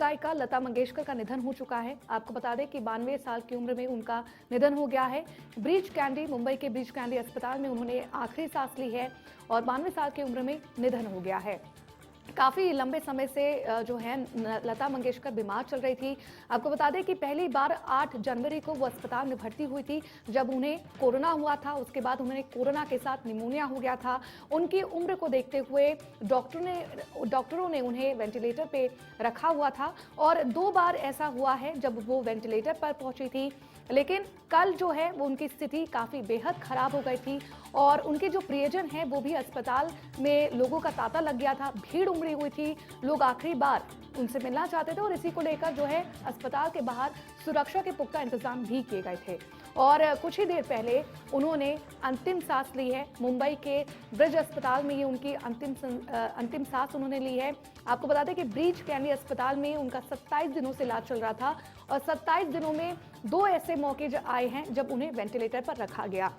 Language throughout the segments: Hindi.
गायिका लता मंगेशकर का निधन हो चुका है। आपको बता दें कि 92 साल की उम्र में उनका निधन हो गया है। ब्रीच कैंडी, मुंबई के ब्रीच कैंडी अस्पताल में उन्होंने आखिरी सांस ली है और 92 साल की उम्र में निधन हो गया है। काफ़ी लंबे समय से जो है लता मंगेशकर बीमार चल रही थी। आपको बता दें कि पहली बार 8 जनवरी को वो अस्पताल में भर्ती हुई थी जब उन्हें कोरोना हुआ था। उसके बाद उन्हें कोरोना के साथ निमोनिया हो गया था। उनकी उम्र को देखते हुए डॉक्टरों ने उन्हें वेंटिलेटर पे रखा हुआ था और 2 बार ऐसा हुआ है जब वो वेंटिलेटर पर पहुंची थी। लेकिन कल जो है वो उनकी स्थिति काफ़ी बेहद खराब हो गई थी और उनके जो प्रियजन हैं वो भी अस्पताल में लोगों का तांता लग गया था, भीड़ उमड़ी हुई थी। लोग आखिरी बार उनसे मिलना चाहते थे और इसी को लेकर जो है अस्पताल के बाहर सुरक्षा के पुख्ता इंतजाम भी किए गए थे। और कुछ ही देर पहले उन्होंने अंतिम सांस ली है। मुंबई के ब्रिज अस्पताल में ये उनकी अंतिम सांस उन्होंने ली है। आपको बता दें कि ब्रीच कैंडी अस्पताल में उनका 27 दिनों से इलाज चल रहा था और 27 दिनों में 2 ऐसे मौके आए हैं जब उन्हें वेंटिलेटर पर रखा गया।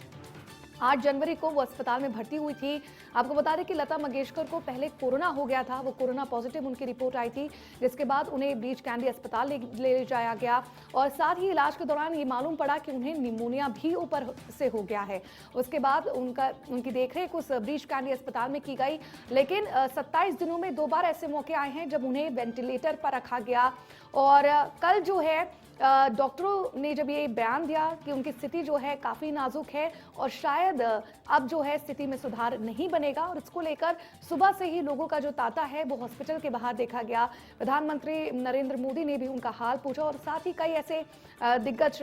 8 जनवरी को वो अस्पताल में भर्ती हुई थी। आपको बता दें कि लता मंगेशकर को पहले कोरोना हो गया था, वो कोरोना पॉजिटिव उनकी रिपोर्ट आई थी, जिसके बाद उन्हें ब्रीच कैंडी अस्पताल ले जाया गया और साथ ही इलाज के दौरान ये मालूम पड़ा कि उन्हें निमोनिया भी ऊपर से हो गया है। उसके बाद उनकी देखरेख उस ब्रीच कैंडी अस्पताल में की गई, लेकिन 27 दिनों में 2 बार ऐसे मौके आए हैं जब उन्हें वेंटिलेटर पर रखा गया। और कल जो है डॉक्टरों ने जब ये बयान दिया कि उनकी स्थिति जो है काफ़ी नाजुक है और शायद अब जो है स्थिति में सुधार नहीं बनेगा और इसको लेकर सुबह से ही लोगों का जो तांता है वो हॉस्पिटल के बाहर देखा गया। प्रधानमंत्री नरेंद्र मोदी ने भी उनका हाल पूछा और साथ ही कई ऐसे दिग्गज,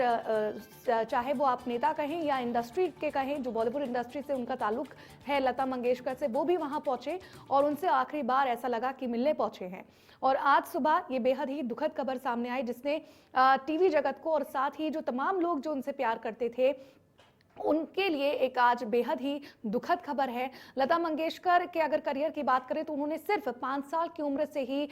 चाहे वो आप नेता कहें या इंडस्ट्री के कहें, जो बॉलीवुड इंडस्ट्री से उनका ताल्लुक है लता मंगेशकर से, वो भी वहाँ पहुँचे और उनसे आखिरी बार ऐसा लगा कि मिलने पहुँचे हैं। और आज सुबह ये बेहद ही दुखद खबर सामने आई जिसने टीवी जगत को और साथ ही जो तमाम लोग जो उनसे प्यार करते थे उनके लिए एक आज बेहद ही दुखद खबर है। लता मंगेशकर के अगर करियर की बात करें तो उन्होंने सिर्फ 5 साल की उम्र से ही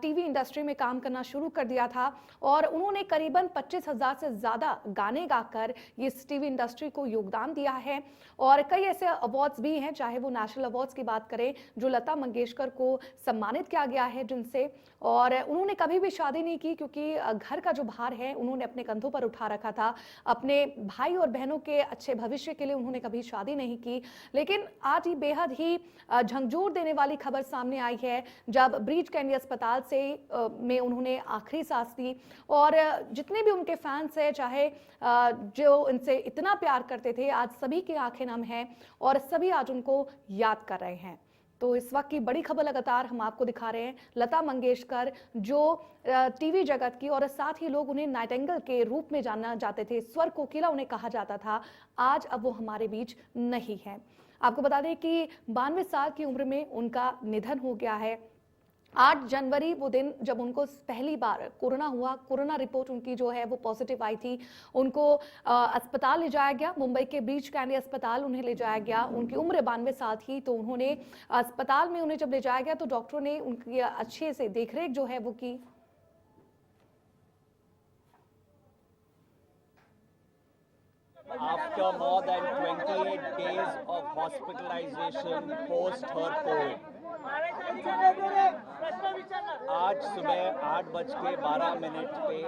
टीवी इंडस्ट्री में काम करना शुरू कर दिया था और उन्होंने करीबन 25,000 से ज़्यादा गाने गाकर इस टीवी इंडस्ट्री को योगदान दिया है। और कई ऐसे अवार्ड्स भी हैं, चाहे वो नेशनल अवार्ड्स की बात करें जो लता मंगेशकर को सम्मानित किया गया है जिनसे। और उन्होंने कभी भी शादी नहीं की क्योंकि घर का जो भार है उन्होंने अपने कंधों पर उठा रखा था। अपने भाई और बहनों के अच्छे भविष्य के लिए उन्होंने कभी शादी नहीं की। लेकिन आज ही बेहद ही झंझोर देने वाली खबर सामने आई है जब ब्रीच कैंडी अस्पताल से में उन्होंने आखिरी सांस ली और जितने भी उनके फैंस हैं, चाहे जो इनसे इतना प्यार करते थे, आज सभी की आंखें नम हैं और सभी आज उनको याद कर रहे हैं। तो इस वक्त की बड़ी खबर लगातार हम आपको दिखा रहे हैं। लता मंगेशकर जो टीवी जगत की और साथ ही लोग उन्हें नाइटिंगेल के रूप में जानना जाते थे, स्वर कोकिला उन्हें कहा जाता था, आज अब वो हमारे बीच नहीं है। आपको बता दें कि 92 साल की उम्र में उनका निधन हो गया है। 8 जनवरी वो दिन जब उनको पहली बार कोरोना हुआ, कोरोना रिपोर्ट उनकी जो है वो पॉजिटिव आई थी। उनको अस्पताल ले जाया गया, मुंबई के ब्रीच कैंडी अस्पताल उन्हें ले जाया गया। उनकी उम्र 92 साल थी, तो उन्होंने अस्पताल में उन्हें जब ले जाया गया तो डॉक्टरों ने उनकी अच्छे से देखरेख जो है वो की। After more than 28 days of hospitalization post her COVID, आज सुबह 8:12 पे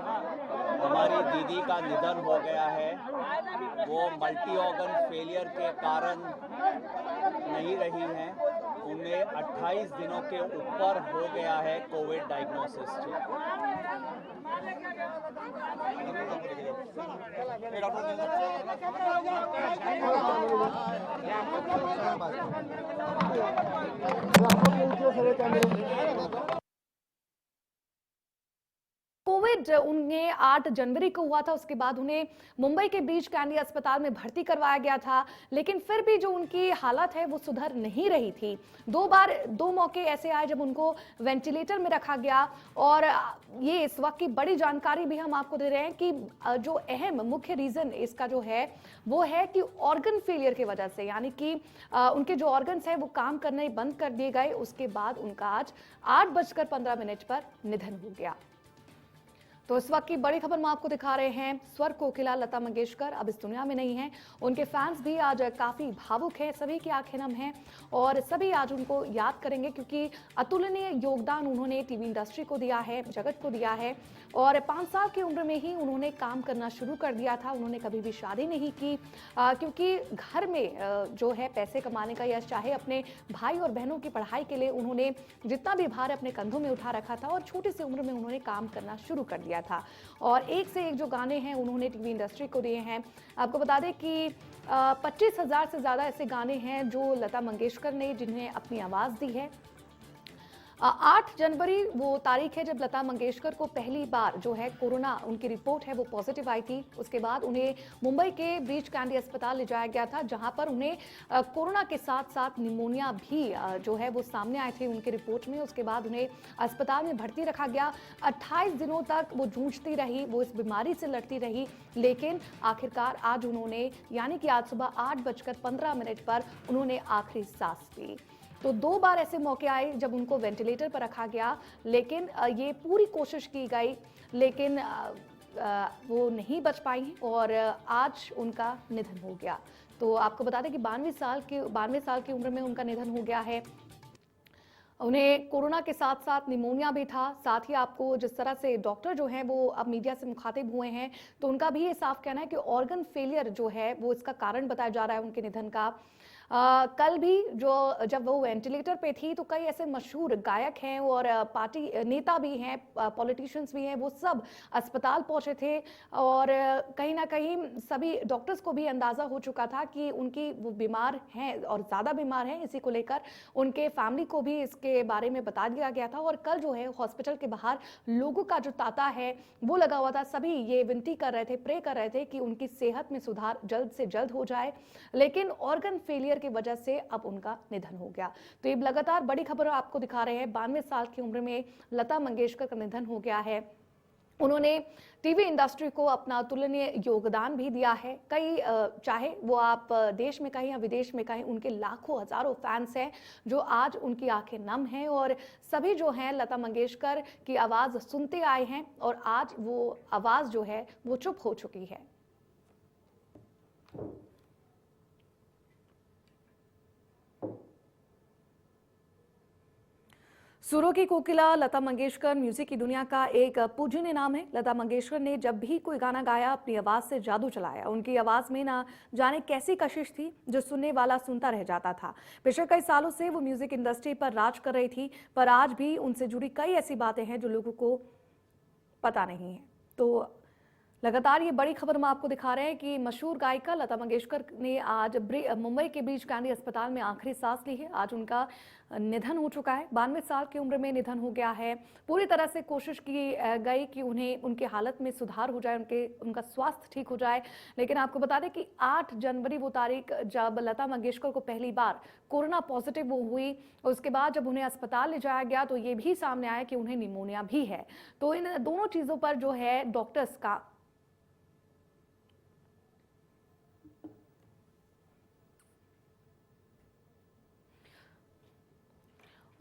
हमारी दीदी का निधन हो गया है। वो मल्टी ऑर्गन फेलियर के कारण नहीं रही हैं। उन्हें 28 दिनों के ऊपर हो गया है कोविड डायग्नोसिस से। कोविड उन्हें 8 जनवरी को हुआ था, उसके बाद उन्हें मुंबई के ब्रीच कैंडी अस्पताल में भर्ती करवाया गया था, लेकिन फिर भी जो उनकी हालत है वो सुधर नहीं रही थी। 2 बार 2 मौके ऐसे आए जब उनको वेंटिलेटर में रखा गया और ये इस वक्त की बड़ी जानकारी भी हम आपको दे रहे हैं कि जो अहम मुख्य रीजन इसका जो है वो है कि ऑर्गन फेलियर की वजह से, यानी कि उनके जो ऑर्गन्स हैं वो काम करने बंद कर दिए गए। उसके बाद उनका आज 8:15 पर निधन हो गया। तो इस वक्त की बड़ी खबर हम आपको दिखा रहे हैं। स्वर कोकिला लता मंगेशकर अब इस दुनिया में नहीं है। उनके फैंस भी आज काफी भावुक हैं, सभी की आंखें नम हैं और सभी आज उनको याद करेंगे क्योंकि अतुलनीय योगदान उन्होंने टीवी इंडस्ट्री को दिया है, जगत को दिया है। और 5 साल की उम्र में ही उन्होंने काम करना शुरू कर दिया था। उन्होंने कभी भी शादी नहीं की क्योंकि घर में जो है पैसे कमाने का या चाहे अपने भाई और बहनों की पढ़ाई के लिए उन्होंने जितना भी भार अपने कंधों में उठा रखा था और छोटी सी उम्र में उन्होंने काम करना शुरू कर दिया था। और एक से एक जो गाने हैं उन्होंने टीवी इंडस्ट्री को दिए हैं। आपको बता दें कि 25,000 से ज्यादा ऐसे गाने हैं जो लता मंगेशकर ने जिन्हें अपनी आवाज दी है। 8 जनवरी वो तारीख है जब लता मंगेशकर को पहली बार जो है कोरोना उनकी रिपोर्ट है वो पॉजिटिव आई थी। उसके बाद उन्हें मुंबई के ब्रीच कैंडी अस्पताल ले जाया गया था जहां पर उन्हें कोरोना के साथ साथ निमोनिया भी जो है वो सामने आए थे उनकी रिपोर्ट में। उसके बाद उन्हें अस्पताल में भर्ती रखा गया। 28 दिनों तक वो जूझती रही, वो इस बीमारी से लड़ती रही, लेकिन आखिरकार आज उन्होंने यानी कि आज सुबह 8:15 पर उन्होंने आखिरी सांस ली। तो 2 बार ऐसे मौके आए जब उनको वेंटिलेटर पर रखा गया, लेकिन ये पूरी कोशिश की गई, लेकिन वो नहीं बच पाई और आज उनका निधन हो गया। तो आपको बता दें कि 92 साल की उम्र में उनका निधन हो गया है। उन्हें कोरोना के साथ साथ निमोनिया भी था। साथ ही आपको जिस तरह से डॉक्टर जो हैं वो अब मीडिया से मुखातिब हुए हैं तो उनका भी ये साफ कहना है कि ऑर्गन फेलियर जो है वो इसका कारण बताया जा रहा है उनके निधन का। कल भी जब वो वेंटिलेटर पे थी तो कई ऐसे मशहूर गायक हैं और पार्टी नेता भी हैं, पॉलिटिशियंस भी हैं, वो सब अस्पताल पहुंचे थे और कहीं ना कहीं सभी डॉक्टर्स को भी अंदाजा हो चुका था कि उनकी वो बीमार हैं और ज़्यादा बीमार हैं। इसी को लेकर उनके फैमिली को भी इसके बारे में बता दिया गया था और कल जो है हॉस्पिटल के बाहर लोगों का जो तांता है वो लगा हुआ था। सभी ये विनती कर रहे थे, प्रे कर रहे थे कि उनकी सेहत में सुधार जल्द से जल्द हो जाए, लेकिन ऑर्गन फेलियर की वजह से अब उनका निधन हो गया। तो ये लगातार बड़ी खबर आपको दिखा रहे हैं। 92 साल की उम्र में लता मंगेशकर का निधन हो गया है। उन्होंने टीवी इंडस्ट्री को अपना अतुलनीय योगदान भी दिया है। कई चाहे वो आप देश में कहीं या विदेश में कहीं, उनके लाखों हजारों फैंस हैं जो आज उनकी आंखें नम हैं और सभी जो हैं लता मंगेशकर की आवाज सुनते आए हैं और आज वो आवाज जो है वो चुप हो चुकी है। सुरों की कोकिला लता मंगेशकर म्यूजिक की दुनिया का एक पूजनीय नाम है। लता मंगेशकर ने जब भी कोई गाना गाया अपनी आवाज से जादू चलाया। उनकी आवाज में ना जाने कैसी कशिश थी जो सुनने वाला सुनता रह जाता था। पिछले कई सालों से वो म्यूजिक इंडस्ट्री पर राज कर रही थी, पर आज भी उनसे जुड़ी कई ऐसी बातें हैं जो लोगों को पता नहीं है। तो लगातार ये बड़ी खबर हम आपको दिखा रहे हैं कि मशहूर गायिका लता मंगेशकर ने आज मुंबई के ब्रीच कैंडी अस्पताल में आखिरी सांस ली है। आज उनका निधन हो चुका है। 92 साल की उम्र में निधन हो गया है। पूरी तरह से कोशिश की गई कि उन्हें उनके हालत में सुधार हो जाए, उनका स्वास्थ्य ठीक हो जाए, लेकिन आपको बता दें कि 8 जनवरी वो तारीख जब लता मंगेशकर को पहली बार कोरोना पॉजिटिव वो हुई, उसके बाद जब उन्हें अस्पताल ले जाया गया तो ये भी सामने आया कि उन्हें निमोनिया भी है। तो इन दोनों चीज़ों पर जो है डॉक्टर्स का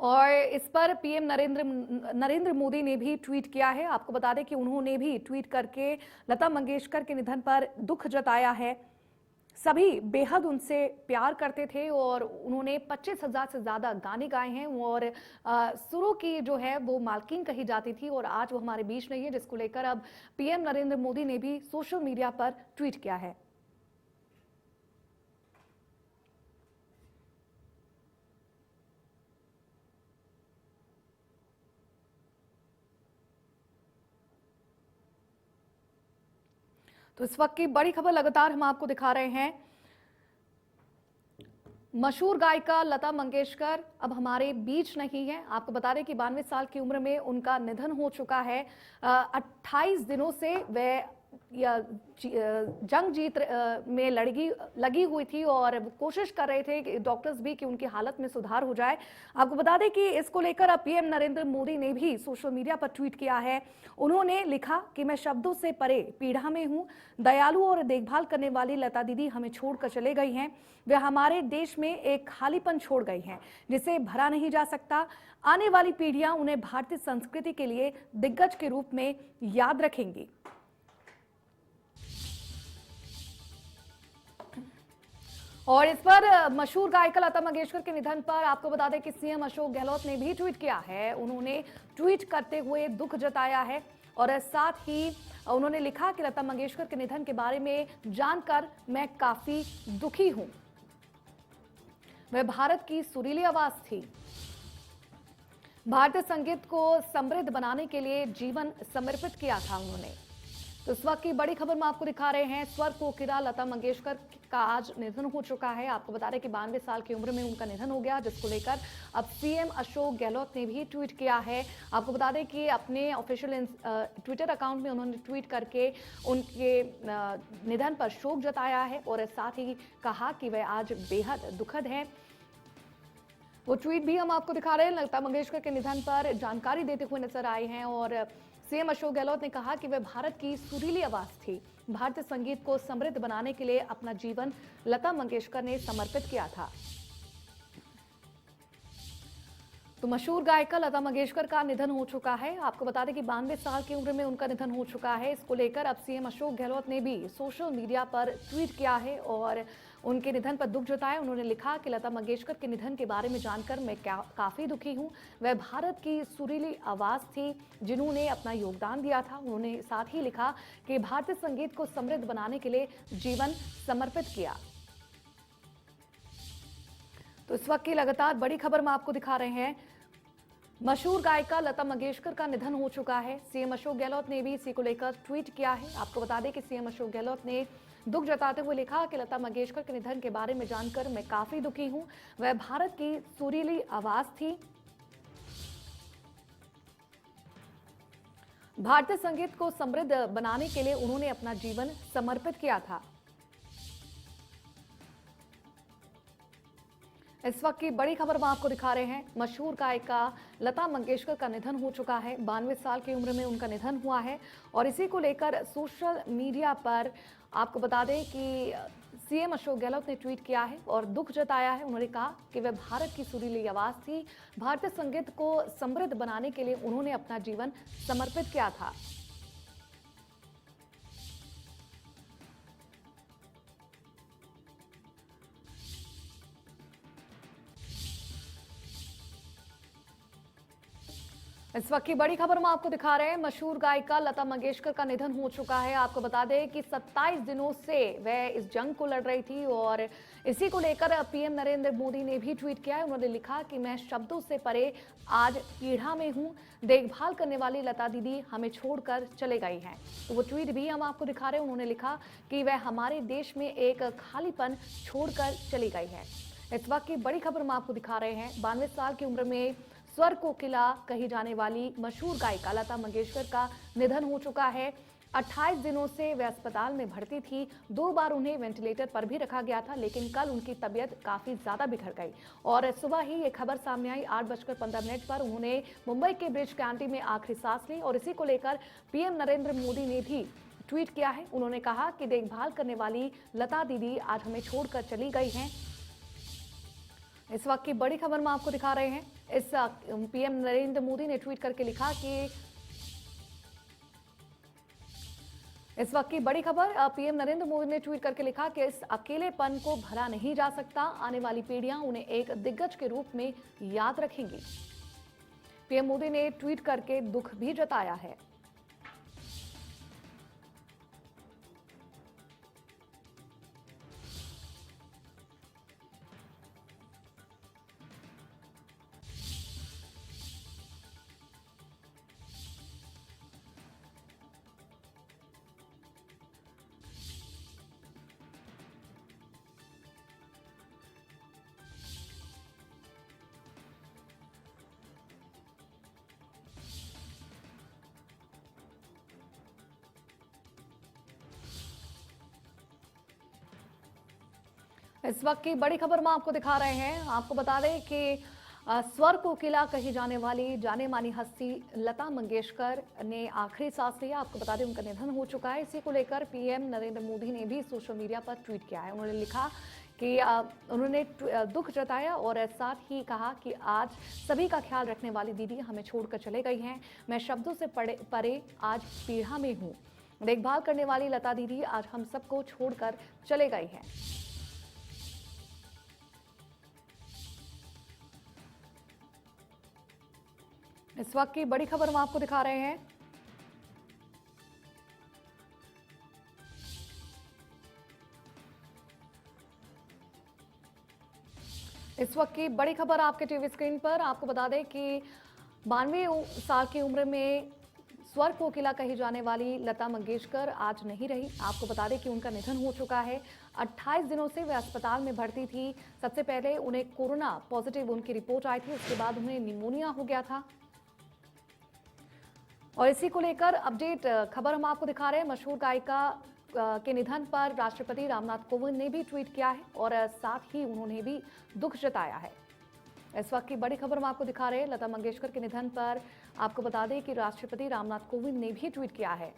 और इस पर पीएम नरेंद्र मोदी ने भी ट्वीट किया है। आपको बता दें कि उन्होंने भी ट्वीट करके लता मंगेशकर के निधन पर दुख जताया है। सभी बेहद उनसे प्यार करते थे और उन्होंने 25,000 से ज़्यादा गाने गाए हैं और सुरों की जो है वो मालकिन कही जाती थी और आज वो हमारे बीच नहीं है, जिसको लेकर अब पीएम नरेंद्र मोदी ने भी सोशल मीडिया पर ट्वीट किया है। तो इस वक्त की बड़ी खबर लगातार हम आपको दिखा रहे हैं। मशहूर गायिका लता मंगेशकर अब हमारे बीच नहीं है। आपको बता दें कि 92 साल की उम्र में उनका निधन हो चुका है। 28 दिनों से वह जंग जीत में लगी हुई थी और कोशिश कर रहे थे कि डॉक्टर्स भी कि उनकी हालत में सुधार हो जाए। आपको बता दें कि इसको लेकर अब पीएम नरेंद्र मोदी ने भी सोशल मीडिया पर ट्वीट किया है। उन्होंने लिखा कि मैं शब्दों से परे पीड़ा में हूं। दयालु और देखभाल करने वाली लता दीदी हमें छोड़कर चले गई हैं। वे हमारे देश में एक खालीपन छोड़ गई हैं जिसे भरा नहीं जा सकता। आने वाली पीढ़ियां उन्हें भारतीय संस्कृति के लिए दिग्गज के रूप में याद रखेंगी। और इस पर मशहूर गायिका लता मंगेशकर के निधन पर आपको बता दें कि सीएम अशोक गहलोत ने भी ट्वीट किया है। उन्होंने ट्वीट करते हुए दुख जताया है और साथ ही उन्होंने लिखा कि लता मंगेशकर के निधन के बारे में जानकर मैं काफी दुखी हूं। वह भारत की सुरीली आवाज थी। भारतीय संगीत को समृद्ध बनाने के लिए जीवन समर्पित किया था उन्होंने। तो इस वक्त की बड़ी खबर में आपको दिखा रहे हैं। स्वर कोकिला लता मंगेशकर का आज निधन हो चुका है। आपको बता दें कि 92 साल की उम्र में उनका निधन हो गया, जिसको लेकर अब सीएम अशोक गहलोत ने भी ट्वीट किया है। आपको बता दें कि अपने ऑफिशियल ट्विटर अकाउंट में उन्होंने ट्वीट करके उनके निधन पर शोक जताया है और साथ ही कहा कि वह आज बेहद दुखद है। वो ट्वीट भी हम आपको दिखा रहे हैं। लता मंगेशकर के निधन पर जानकारी देते हुए नजर आए हैं और सीएम अशोक गहलोत ने कहा कि वह भारत की सुरीली आवाज थी। भारतीय संगीत को समृद्ध बनाने के लिए अपना जीवन लता मंगेशकर ने समर्पित किया था। तो मशहूर गायिका लता मंगेशकर का निधन हो चुका है। आपको बता दें कि 92 साल की उम्र में उनका निधन हो चुका है। इसको लेकर अब सीएम अशोक गहलोत ने भी सोशल मीडिया पर ट्वीट किया है और उनके निधन पर दुख जताया। उन्होंने लिखा कि लता मंगेशकर के निधन के बारे में जानकर मैं काफी दुखी हूं। वह भारत की सुरीली आवाज थी जिन्होंने अपना योगदान दिया था। उन्होंने साथ ही लिखा कि भारतीय संगीत को समृद्ध बनाने के लिए जीवन समर्पित किया। तो इस वक्त की लगातार बड़ी खबर में आपको दिखा रहे हैं। मशहूर गायिका लता मंगेशकर का निधन हो चुका है। सीएम अशोक गहलोत ने भी इसी को लेकर ट्वीट किया है। आपको बता दें कि सीएम अशोक गहलोत ने दुख जताते हुए लिखा कि लता मंगेशकर के निधन के बारे में जानकर मैं काफी दुखी हूं। वह भारत की सुरीली आवाज थी। भारतीय संगीत को समृद्ध बनाने के लिए उन्होंने अपना जीवन समर्पित किया था। इस वक्त की बड़ी खबर हम आपको दिखा रहे हैं। मशहूर गायिका लता मंगेशकर का निधन हो चुका है। 92 साल की उम्र में उनका निधन हुआ है और इसी को लेकर सोशल मीडिया पर आपको बता दें कि सीएम अशोक गहलोत ने ट्वीट किया है और दुख जताया है। उन्होंने कहा कि वह भारत की सुरीली आवाज थी। भारतीय संगीत को समृद्ध बनाने के लिए उन्होंने अपना जीवन समर्पित किया था। इस वक्त की बड़ी खबर हम आपको दिखा रहे हैं। मशहूर गायिका लता मंगेशकर का निधन हो चुका है। आपको बता दें कि 27 दिनों से वह इस जंग को लड़ रही थी और इसी को लेकर पीएम नरेंद्र मोदी ने भी ट्वीट किया है। उन्होंने लिखा कि मैं शब्दों से परे आज पीड़ा में हूं। देखभाल करने वाली लता दीदी हमें छोड़कर चले गई हैं। तो वो ट्वीट भी हम आपको दिखा रहे हैं। उन्होंने लिखा कि वह हमारे देश में एक खालीपन छोड़कर चली गई है। इस वक्त की बड़ी खबर हम आपको दिखा रहे हैं। 92 साल की उम्र में स्वर कोकिला कही जाने वाली मशहूर गायिका लता मंगेशकर का निधन हो चुका है। 28 दिनों से वे अस्पताल में भर्ती थी। 2 बार उन्हें वेंटिलेटर पर भी रखा गया था, लेकिन कल उनकी तबीयत काफी ज्यादा बिगड़ गई और सुबह ही ये खबर सामने आई। 8:15 पर उन्होंने मुंबई के ब्रिज कैंडी में आखिरी सांस ली और इसी को लेकर पीएम नरेंद्र मोदी ने भी ट्वीट किया है। उन्होंने कहा कि देखभाल करने वाली लता दीदी आज हमें छोड़कर चली गई हैं। इस वक्त की बड़ी खबर में आपको दिखा रहे हैं। इस पीएम नरेंद्र मोदी ने ट्वीट करके लिखा कि इस वक्त की बड़ी खबर पीएम नरेंद्र मोदी ने ट्वीट करके लिखा कि इस अकेलेपन को भरा नहीं जा सकता। आने वाली पीढ़ियां उन्हें एक दिग्गज के रूप में याद रखेंगी। पीएम मोदी ने ट्वीट करके दुख भी जताया है। इस वक्त की बड़ी खबर हम आपको दिखा रहे हैं। आपको बता दें कि स्वर कोकिला कही जाने वाली जाने मानी हस्ती लता मंगेशकर ने आखिरी सांस लिया। आपको बता दें उनका निधन हो चुका है। इसी को लेकर पीएम नरेंद्र मोदी ने भी सोशल मीडिया पर ट्वीट किया है। उन्होंने लिखा कि उन्होंने दुख जताया और साथ ही कहा कि आज सभी का ख्याल रखने वाली दीदी हमें छोड़कर चले गई हैं। मैं शब्दों से परे आज पीढ़ा में हूँ। देखभाल करने वाली लता दीदी आज हम सबको छोड़कर चले गई हैं। इस वक्त की बड़ी खबर हम आपको दिखा रहे हैं। इस वक्त की बड़ी खबर आपके टीवी स्क्रीन पर। आपको बता दें कि 92 साल की उम्र में स्वर कोकिला कही जाने वाली लता मंगेशकर आज नहीं रही। आपको बता दें कि उनका निधन हो चुका है। 28 दिनों से वे अस्पताल में भर्ती थी। सबसे पहले उन्हें कोरोना पॉजिटिव उनकी रिपोर्ट आई थी, उसके बाद उन्हें निमोनिया हो गया था। और इसी को लेकर अपडेट खबर हम आपको दिखा रहे हैं। मशहूर गायिका के निधन पर राष्ट्रपति रामनाथ कोविंद ने भी ट्वीट किया है और साथ ही उन्होंने भी दुख जताया है। इस वक्त की बड़ी खबर हम आपको दिखा रहे हैं। लता मंगेशकर के निधन पर आपको बता दें कि राष्ट्रपति रामनाथ कोविंद ने भी ट्वीट किया है।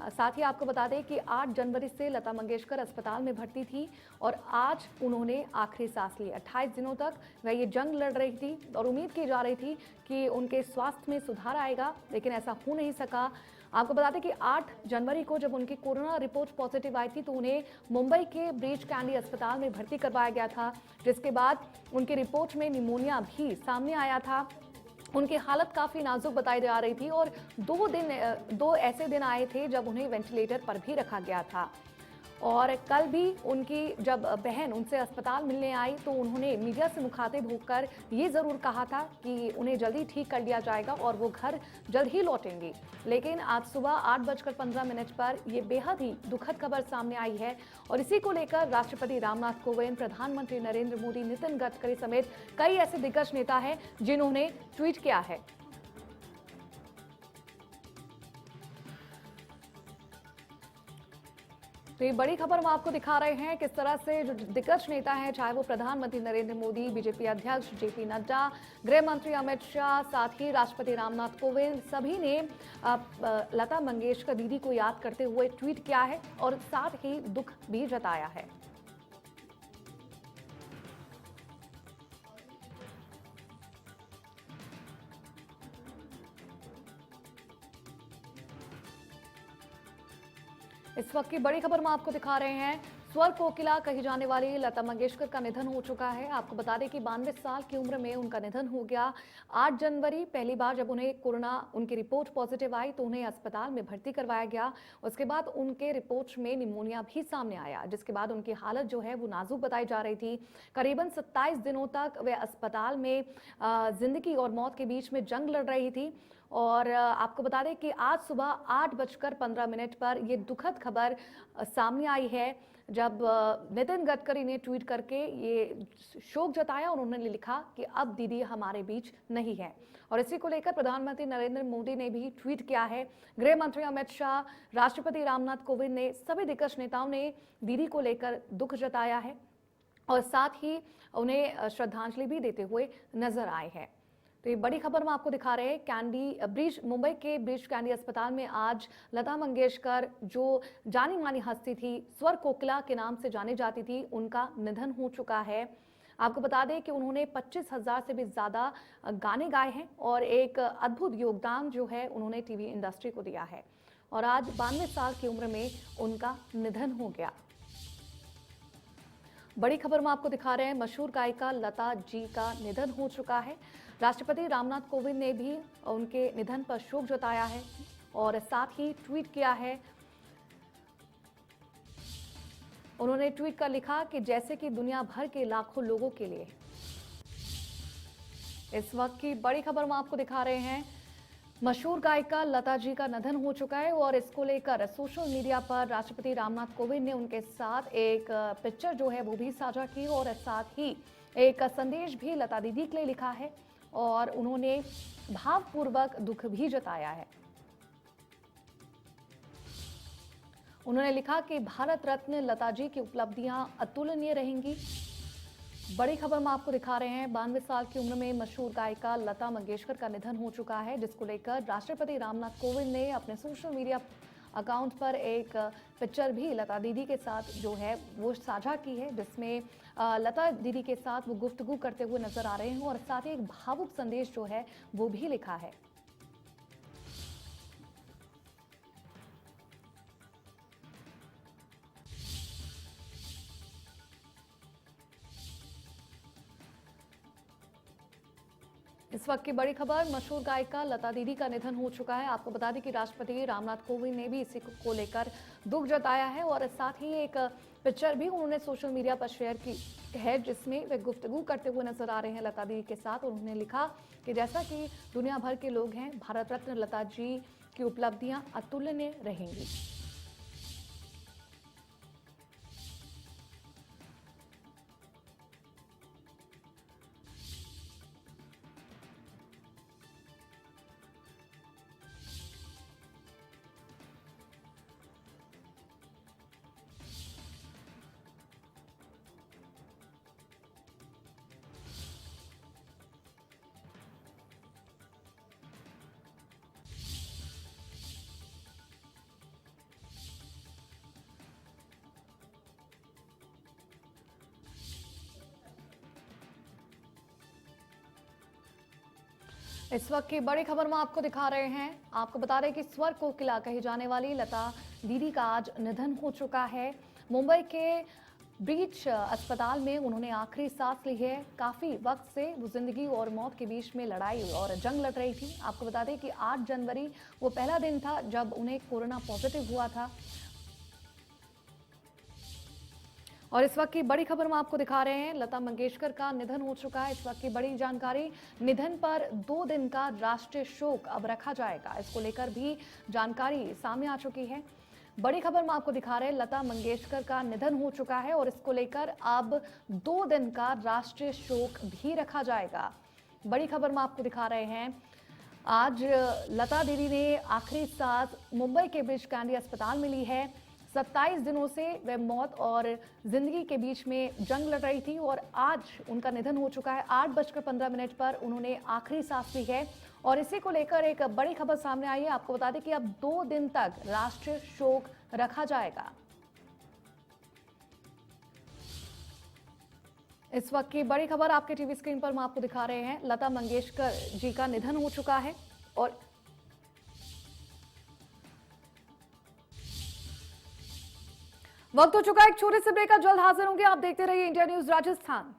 साथ ही आपको बता दें कि 8 जनवरी से लता मंगेशकर अस्पताल में भर्ती थी और आज उन्होंने आखिरी सांस ली। 28 दिनों तक वह ये जंग लड़ रही थी और उम्मीद की जा रही थी कि उनके स्वास्थ्य में सुधार आएगा, लेकिन ऐसा हो नहीं सका। आपको बता दें कि 8 जनवरी को जब उनकी कोरोना रिपोर्ट पॉजिटिव आई थी तो उन्हें मुंबई के ब्रीच कैंडी अस्पताल में भर्ती करवाया गया था, जिसके बाद उनकी रिपोर्ट में निमोनिया भी सामने आया था। उनकी हालत काफ़ी नाजुक बताई जा रही थी और 2 ऐसे दिन आए थे जब उन्हें वेंटिलेटर पर भी रखा गया था। और कल भी उनकी जब बहन उनसे अस्पताल मिलने आई तो उन्होंने मीडिया से मुखातिब होकर ये ज़रूर कहा था कि उन्हें जल्दी ठीक कर लिया जाएगा और वो घर जल्द ही लौटेंगी। लेकिन आज सुबह 8:15 पर यह बेहद ही दुखद खबर सामने आई है और इसी को लेकर राष्ट्रपति रामनाथ कोविंद, प्रधानमंत्री नरेंद्र मोदी, नितिन गडकरी समेत कई ऐसे दिग्गज नेता हैं जिन्होंने ट्वीट किया है। तो ये बड़ी खबर हम आपको दिखा रहे हैं किस तरह से जो दिग्गज नेता हैं, चाहे वो प्रधानमंत्री नरेंद्र मोदी, बीजेपी अध्यक्ष जेपी नड्डा, गृह मंत्री अमित शाह, साथ ही राष्ट्रपति रामनाथ कोविंद, सभी ने लता मंगेशकर दीदी को याद करते हुए ट्वीट किया है और साथ ही दुख भी जताया है। इस वक्त की बड़ी खबर हम आपको दिखा रहे हैं। स्वर कोकिला कही जाने वाली लता मंगेशकर का निधन हो चुका है। आपको बता दें कि 92 साल की उम्र में उनका निधन हो गया। 8 जनवरी पहली बार जब उन्हें कोरोना उनकी रिपोर्ट पॉजिटिव आई तो उन्हें अस्पताल में भर्ती करवाया गया। उसके बाद उनके रिपोर्ट में निमोनिया भी सामने आया, जिसके बाद उनकी हालत जो है वो नाजुक बताई जा रही थी। करीबन 27 दिनों तक वे अस्पताल में जिंदगी और मौत के बीच में जंग लड़ रही थी। और आपको बता दें कि आज सुबह 8:15 पर यह दुखद खबर सामने आई है जब नितिन गडकरी ने ट्वीट करके ये शोक जताया और उन्होंने लिखा कि अब दीदी हमारे बीच नहीं है। और इसी को लेकर प्रधानमंत्री नरेंद्र मोदी ने भी ट्वीट किया है। गृह मंत्री अमित शाह, राष्ट्रपति रामनाथ कोविंद ने, सभी दिग्गज नेताओं ने दीदी को लेकर दुख जताया है और साथ ही उन्हें श्रद्धांजलि भी देते हुए नजर आए हैं। तो ये बड़ी खबर हम आपको दिखा रहे हैं। मुंबई के ब्रीच कैंडी अस्पताल में आज लता मंगेशकर, जो जानी मानी हस्ती थी, स्वर कोकिला के नाम से जानी जाती थी, उनका निधन हो चुका है। आपको बता दें कि उन्होंने 25,000 से भी ज़्यादा गाने गाए हैं और एक अद्भुत योगदान जो है उन्होंने टीवी इंडस्ट्री को दिया है और आज 92 साल की उम्र में उनका निधन हो गया। बड़ी खबर हम आपको दिखा रहे हैं। मशहूर गायिका लता जी का निधन हो चुका है। राष्ट्रपति रामनाथ कोविंद ने भी उनके निधन पर शोक जताया है और साथ ही ट्वीट किया है। उन्होंने ट्वीट कर लिखा कि जैसे कि दुनिया भर के लाखों लोगों के लिए। इस वक्त की बड़ी खबर हम आपको दिखा रहे हैं। मशहूर गायिका लता जी का निधन हो चुका है और इसको लेकर सोशल मीडिया पर राष्ट्रपति रामनाथ कोविंद ने उनके साथ एक पिक्चर जो है वो भी साझा की और साथ ही एक संदेश भी लता दीदी के लिए लिखा है और उन्होंने भावपूर्वक दुख भी जताया है। उन्होंने लिखा कि भारत रत्न लता जी की उपलब्धियां अतुलनीय रहेंगी। बड़ी खबर हम आपको दिखा रहे हैं। 92 साल की उम्र में मशहूर गायिका लता मंगेशकर का निधन हो चुका है, जिसको लेकर राष्ट्रपति रामनाथ कोविंद ने अपने सोशल मीडिया अकाउंट पर एक पिक्चर भी लता दीदी के साथ जो है वो साझा की है, जिसमें लता दीदी के साथ वो गुफ्तगू करते हुए नजर आ रहे हैं और साथ ही एक भावुक संदेश जो है वो भी लिखा है। इस वक्त की बड़ी खबर, मशहूर गायिका लता दीदी का निधन हो चुका है। आपको बता दें कि राष्ट्रपति रामनाथ कोविंद ने भी इसी को लेकर दुख जताया है और साथ ही एक पिक्चर भी उन्होंने सोशल मीडिया पर शेयर की है, जिसमें वे गुफ्तगू करते हुए नजर आ रहे हैं लता दीदी के साथ। और उन्होंने लिखा कि जैसा कि दुनिया भर के लोग हैं, भारत रत्न लता जी की उपलब्धियां अतुलनीय रहेंगी। इस वक्त की बड़ी खबर में आपको दिखा रहे हैं। आपको बता रहे हैं कि स्वर कोकिला कही जाने वाली लता दीदी का आज निधन हो चुका है। मुंबई के ब्रीच अस्पताल में उन्होंने आखिरी सांस ली है। काफी वक्त से वो जिंदगी और मौत के बीच में लड़ाई और जंग लड़ रही थी। आपको बता दें कि 8 जनवरी वो पहला दिन था जब उन्हें कोरोना पॉजिटिव हुआ था। और इस वक्त की बड़ी खबर हम आपको दिखा रहे हैं, लता मंगेशकर का निधन हो चुका है। इस वक्त की बड़ी जानकारी, निधन पर 2 दिन का राष्ट्रीय शोक अब रखा जाएगा। इसको लेकर भी जानकारी सामने आ चुकी है। बड़ी खबर हम आपको दिखा रहे हैं, लता मंगेशकर का निधन हो चुका है और इसको लेकर अब 2 दिन का राष्ट्रीय शोक भी रखा जाएगा। बड़ी खबर हम आपको दिखा रहे हैं, आज लता दीदी ने आखिरी सांस मुंबई के ब्रीच कैंडी अस्पताल में ली है। 27 दिनों से वे मौत और जिंदगी के बीच में जंग लड़ रही थी और आज उनका निधन हो चुका है। 8:15 पर उन्होंने आखिरी सांस ली है और इसी को लेकर एक बड़ी खबर सामने आई है। आपको बता दें कि अब 2 दिन तक राष्ट्रीय शोक रखा जाएगा। इस वक्त की बड़ी खबर आपके टीवी स्क्रीन पर हम आपको दिखा रहे हैं, लता मंगेशकर जी का निधन हो चुका है और वक्त हो चुका है एक छोटे से ब्रेक का। जल्द हाजिर होंगे। आप देखते रहिए इंडिया न्यूज राजस्थान।